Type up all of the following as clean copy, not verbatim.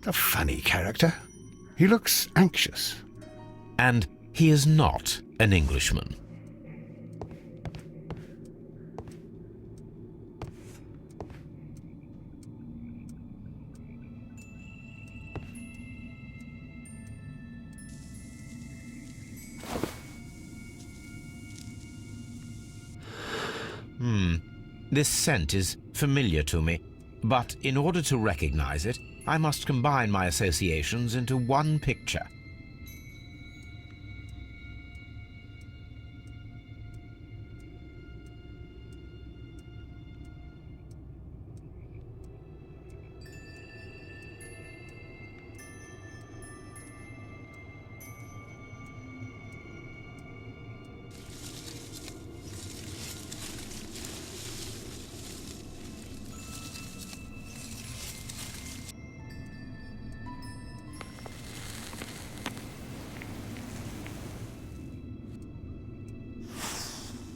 A funny character. He looks anxious. And he is not an Englishman. This scent is familiar to me, but in order to recognize it, I must combine my associations into one picture.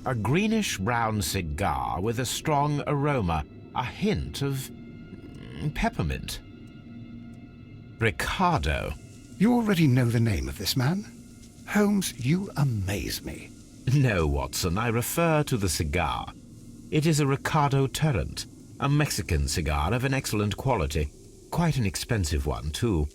A greenish-brown cigar with a strong aroma, a hint of peppermint. Ricardo. You already know the name of this man? Holmes, you amaze me. No, Watson, I refer to the cigar. It is a Ricardo Tarrant, a Mexican cigar of an excellent quality. Quite an expensive one, too.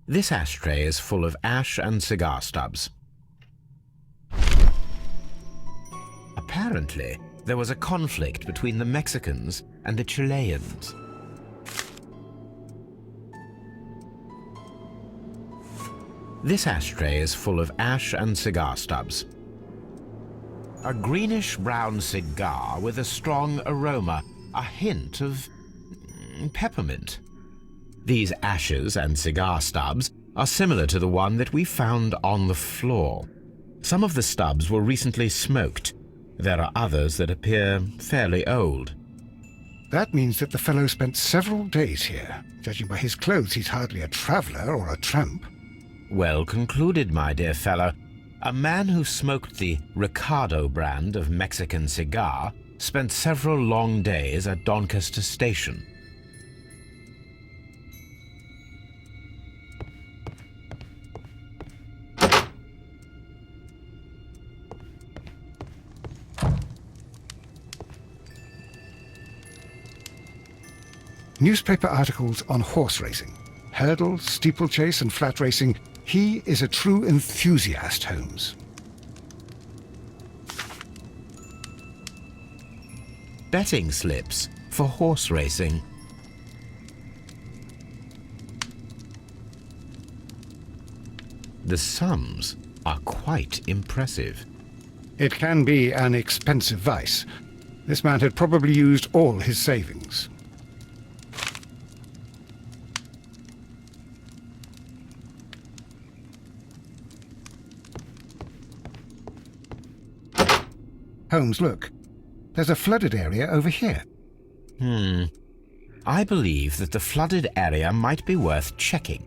This ashtray is full of ash and cigar stubs. Apparently, there was a conflict between the Mexicans and the Chileans. This ashtray is full of ash and cigar stubs. A greenish-brown cigar with a strong aroma, a hint of peppermint. These ashes and cigar stubs are similar to the one that we found on the floor. Some of the stubs were recently smoked. There are others that appear fairly old. That means that the fellow spent several days here. Judging by his clothes, he's hardly a traveller or a tramp. Well concluded, my dear fellow. A man who smoked the Ricardo brand of Mexican cigar spent several long days at Doncaster Station. Newspaper articles on horse racing. Hurdle, steeplechase and flat racing. He is a true enthusiast, Holmes. Betting slips for horse racing. The sums are quite impressive. It can be an expensive vice. This man had probably used all his savings. Holmes, look. There's a flooded area over here. I believe that the flooded area might be worth checking.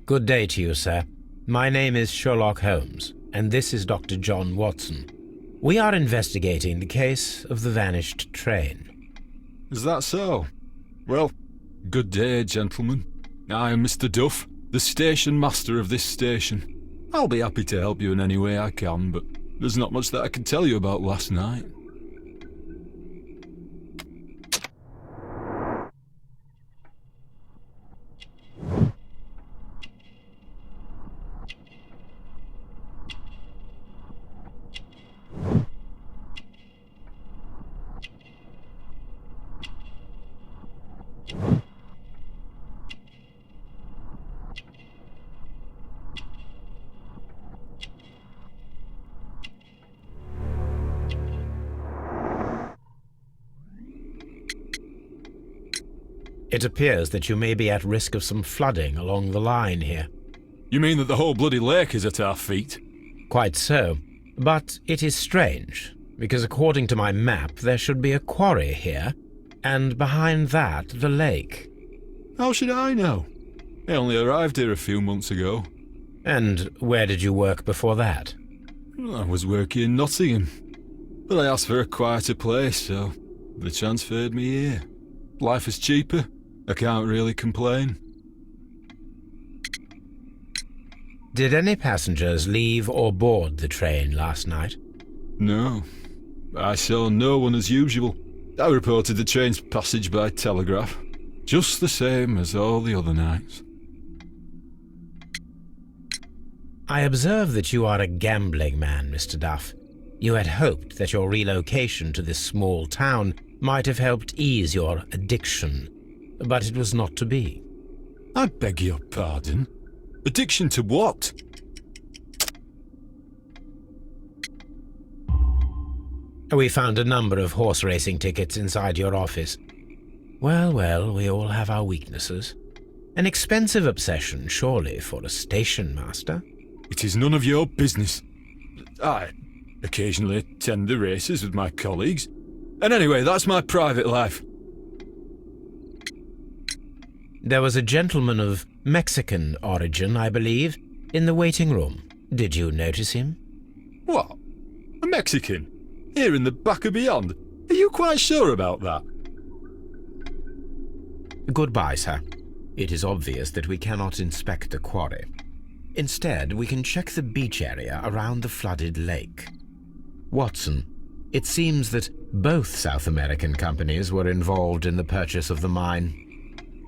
Good day to you, sir. My name is Sherlock Holmes, and this is Dr. John Watson. We are investigating the case of the vanished train. Is that so? Well, good day, gentlemen. I am Mr. Duff, the station master of this station. I'll be happy to help you in any way I can, but there's not much that I can tell you about last night. It appears that you may be at risk of some flooding along the line here. You mean that the whole bloody lake is at our feet? Quite so. But it is strange, because according to my map there should be a quarry here, and behind that the lake. How should I know? I only arrived here a few months ago. And where did you work before that? I was working in Nottingham, but I asked for a quieter place, so they transferred me here. Life is cheaper. I can't really complain. Did any passengers leave or board the train last night? No. I saw no one as usual. I reported the train's passage by telegraph, just the same as all the other nights. I observe that you are a gambling man, Mr. Duff. You had hoped that your relocation to this small town might have helped ease your addiction, but it was not to be. I beg your pardon? Addiction to what? We found a number of horse racing tickets inside your office. Well, well, we all have our weaknesses. An expensive obsession, surely, for a station master. It is none of your business. I occasionally attend the races with my colleagues. And anyway, that's my private life. There was a gentleman of Mexican origin, I believe, in the waiting room. Did you notice him? What? A Mexican? Here in the back of beyond? Are you quite sure about that? Goodbye, sir. It is obvious that we cannot inspect the quarry. Instead, we can check the beach area around the flooded lake. Watson, it seems that both South American companies were involved in the purchase of the mine.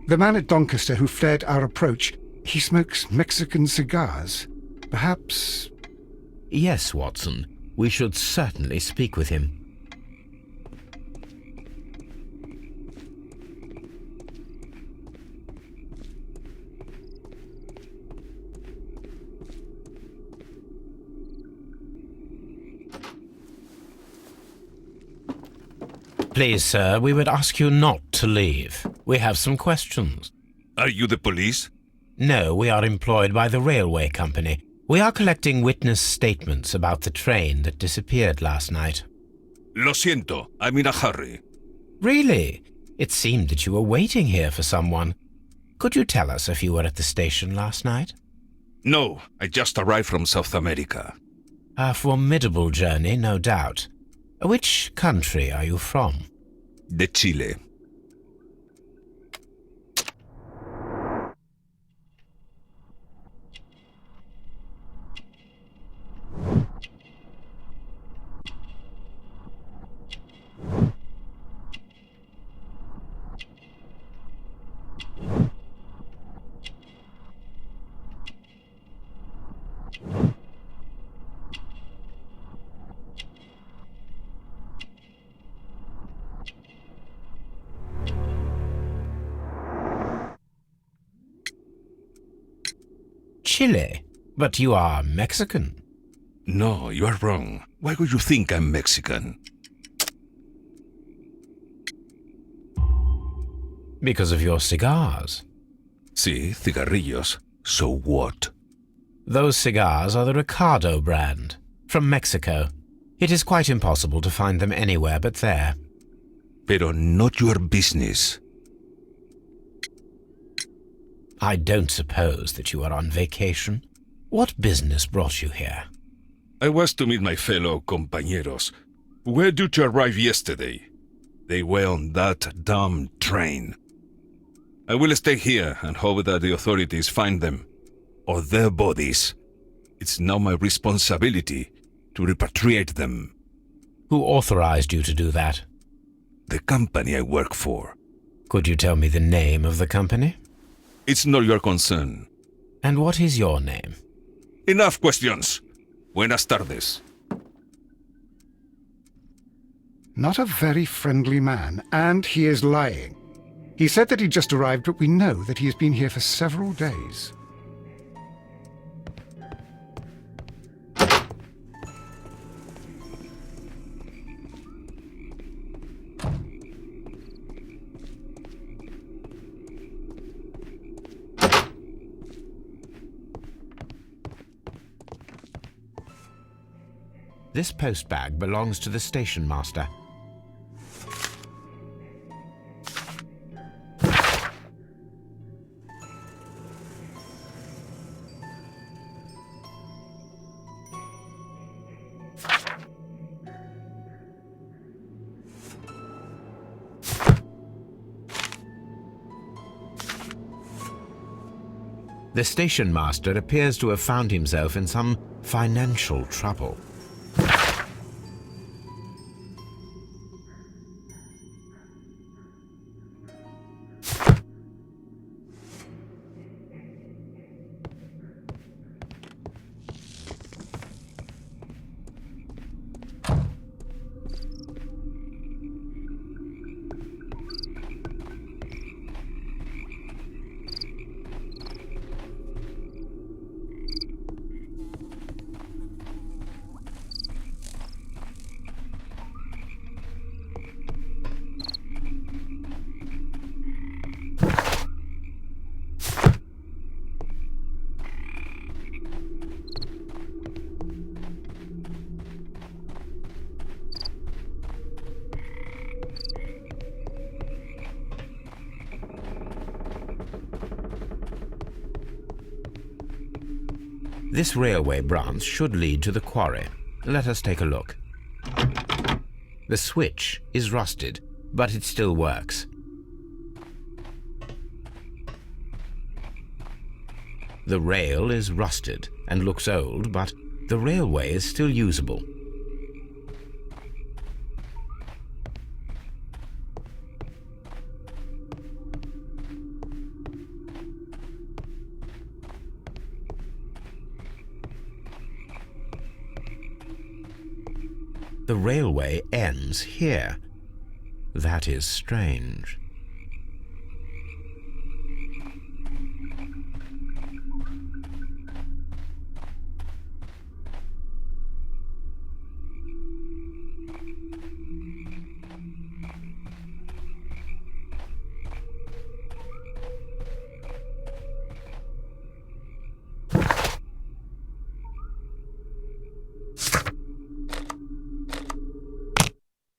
The man at Doncaster who flared our approach, he smokes Mexican cigars. Perhaps... Yes, Watson. We should certainly speak with him. Please, sir, we would ask you not to leave. We have some questions. Are you the police? No, we are employed by the railway company. We are collecting witness statements about the train that disappeared last night. Lo siento, I'm in a hurry. Really? It seemed that you were waiting here for someone. Could you tell us if you were at the station last night? No, I just arrived from South America. A formidable journey, no doubt. Which country are you from? De Chile. Chile? But you are Mexican. No, you are wrong. Why would you think I'm Mexican? Because of your cigars. Sí, cigarrillos. So what? Those cigars are the Ricardo brand, from Mexico. It is quite impossible to find them anywhere but there. Pero not your business. I don't suppose that you are on vacation. What business brought you here? I was to meet my fellow compañeros, who were due to arrive yesterday. They were on that damn train. I will stay here and hope that the authorities find them, or their bodies. It's now my responsibility to repatriate them. Who authorized you to do that? The company I work for. Could you tell me the name of the company? It's not your concern. And what is your name? Enough questions. Buenas tardes. Not a very friendly man, and he is lying. He said that he just arrived, but we know that he has been here for several days. This postbag belongs to the station master. The station master appears to have found himself in some financial trouble. This railway branch should lead to the quarry. Let us take a look. The switch is rusted, but it still works. The rail is rusted and looks old, but the railway is still usable. The railway ends here. That is strange.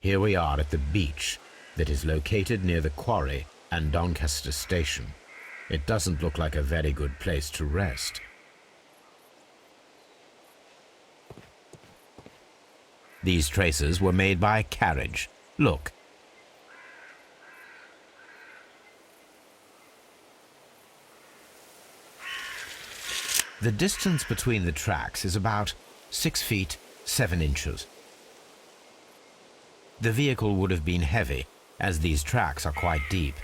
Here we are at the beach that is located near the quarry and Doncaster station. It doesn't look like a very good place to rest. These traces were made by a carriage. Look. The distance between the tracks is about 6 feet 7 inches. The vehicle would have been heavy, as these tracks are quite deep.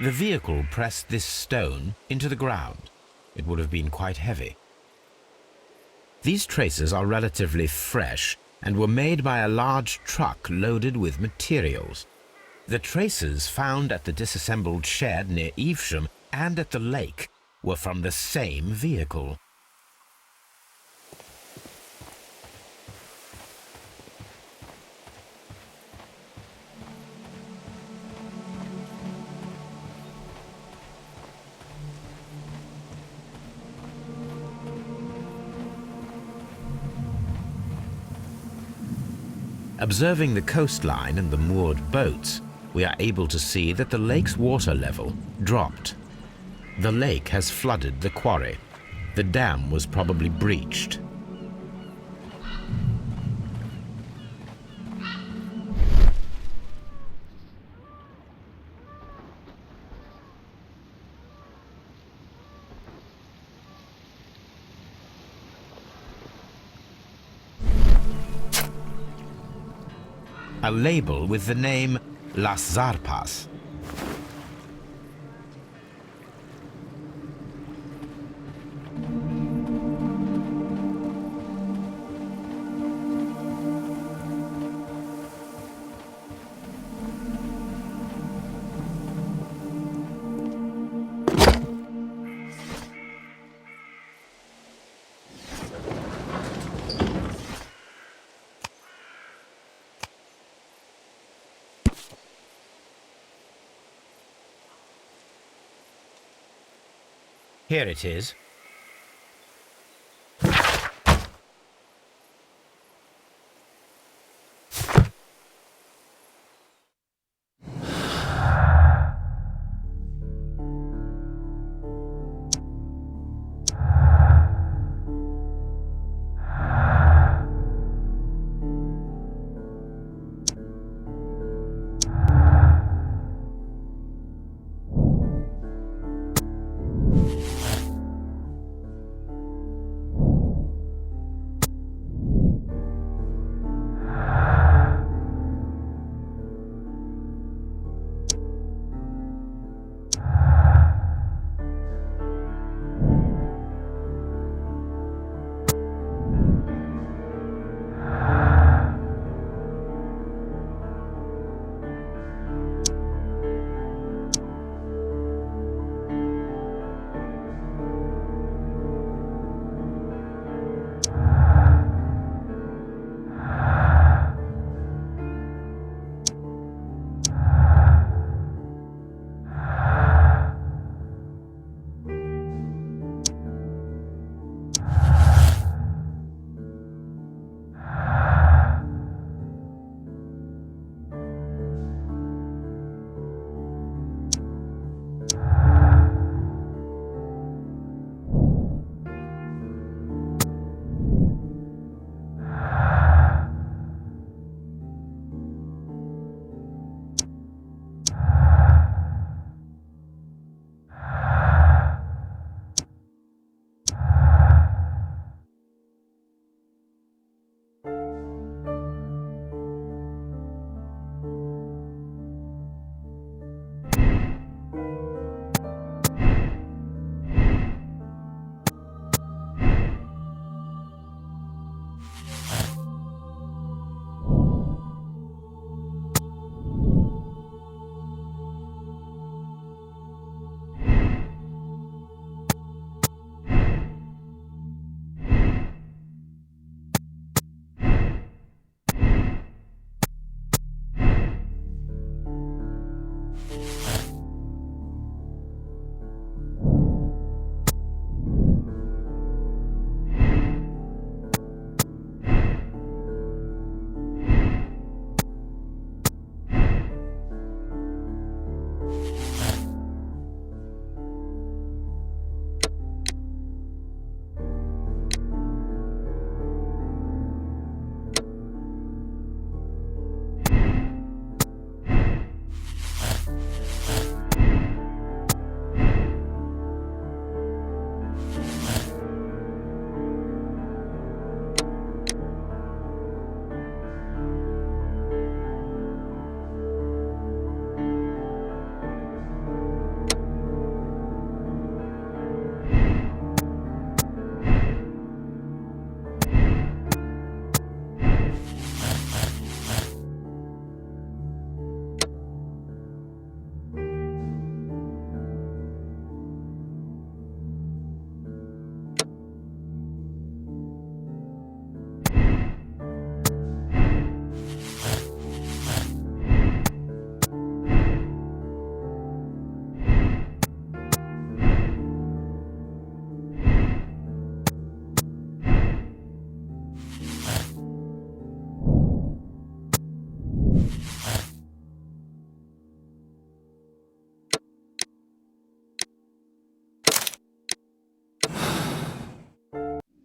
The vehicle pressed this stone into the ground. It would have been quite heavy. These traces are relatively fresh and were made by a large truck loaded with materials. The traces found at the disassembled shed near Evesham and at the lake were from the same vehicle. Observing the coastline and the moored boats, we are able to see that the lake's water level dropped. The lake has flooded the quarry. The dam was probably breached. A label with the name Las Zarpas. Here it is.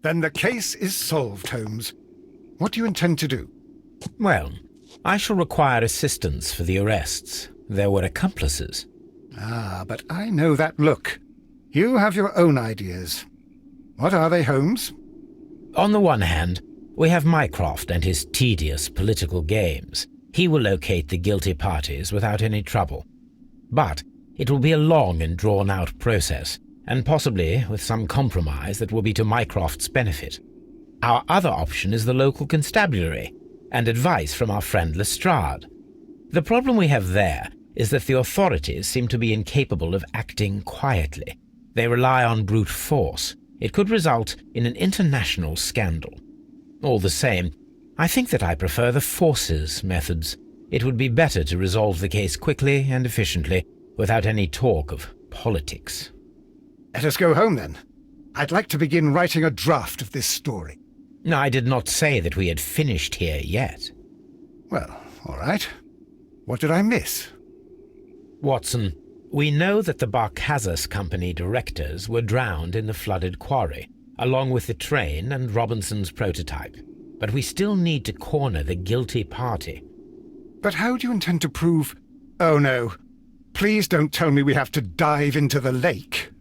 Then the case is solved, Holmes. What do you intend to do? Well, I shall require assistance for the arrests. There were accomplices. Ah, but I know that look. You have your own ideas. What are they, Holmes? On the one hand, we have Mycroft and his tedious political games. He will locate the guilty parties without any trouble. But it will be a long and drawn-out process, and possibly with some compromise that will be to Mycroft's benefit. Our other option is the local constabulary, and advice from our friend Lestrade. The problem we have there is that the authorities seem to be incapable of acting quietly. They rely on brute force. It could result in an international scandal. All the same, I think that I prefer the forces methods. It would be better to resolve the case quickly and efficiently, without any talk of politics. Let us go home, then. I'd like to begin writing a draft of this story. I did not say that we had finished here yet. Well, all right. What did I miss? Watson, we know that the Barkazas Company directors were drowned in the flooded quarry, along with the train and Robinson's prototype. But we still need to corner the guilty party. But how do you intend to prove... Oh, no. Please don't tell me we have to dive into the lake.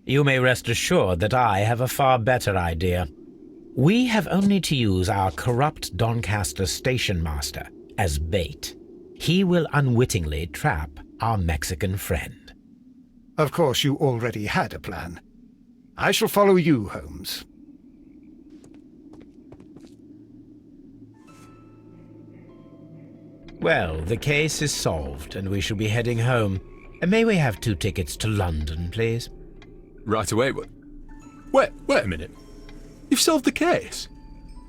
You may rest assured that I have a far better idea. We have only to use our corrupt Doncaster station master as bait. He will unwittingly trap our Mexican friend. Of course, you already had a plan. I shall follow you, Holmes. Well, the case is solved, and we shall be heading home. May we have 2 tickets to London, please? Right away, but... Wait a minute. You've solved the case?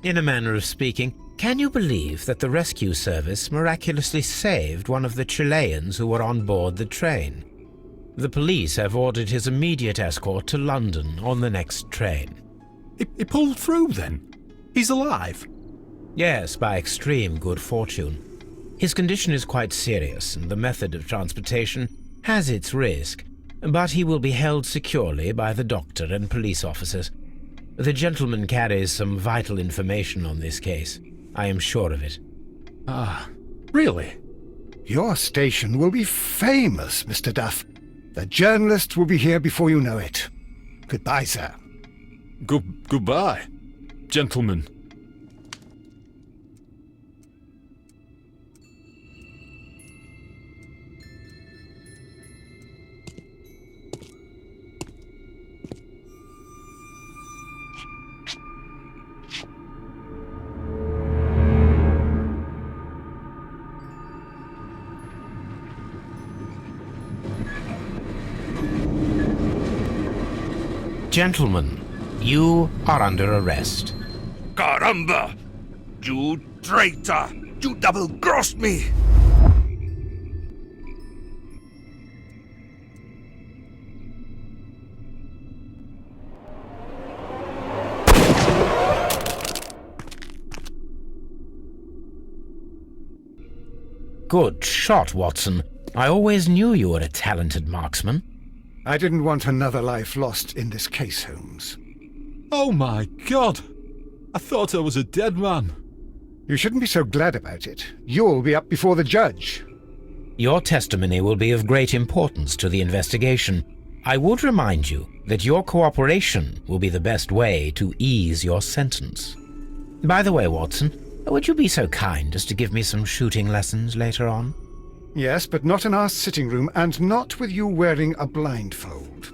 In a manner of speaking, can you believe that the rescue service miraculously saved one of the Chileans who were on board the train? The police have ordered his immediate escort to London on the next train. He pulled through, then? He's alive? Yes, by extreme good fortune. His condition is quite serious, and the method of transportation has its risk, but he will be held securely by the doctor and police officers. The gentleman carries some vital information on this case. I am sure of it. Ah, really? Your station will be famous, Mr. Duff. The journalists will be here before you know it. Goodbye, sir. Goodbye, gentlemen. Gentlemen, you are under arrest. Caramba! You traitor! You double-crossed me! Good shot, Watson. I always knew you were a talented marksman. I didn't want another life lost in this case, Holmes. Oh my God! I thought I was a dead man. You shouldn't be so glad about it. You'll be up before the judge. Your testimony will be of great importance to the investigation. I would remind you that your cooperation will be the best way to ease your sentence. By the way, Watson, would you be so kind as to give me some shooting lessons later on? Yes, but not in our sitting room, and not with you wearing a blindfold.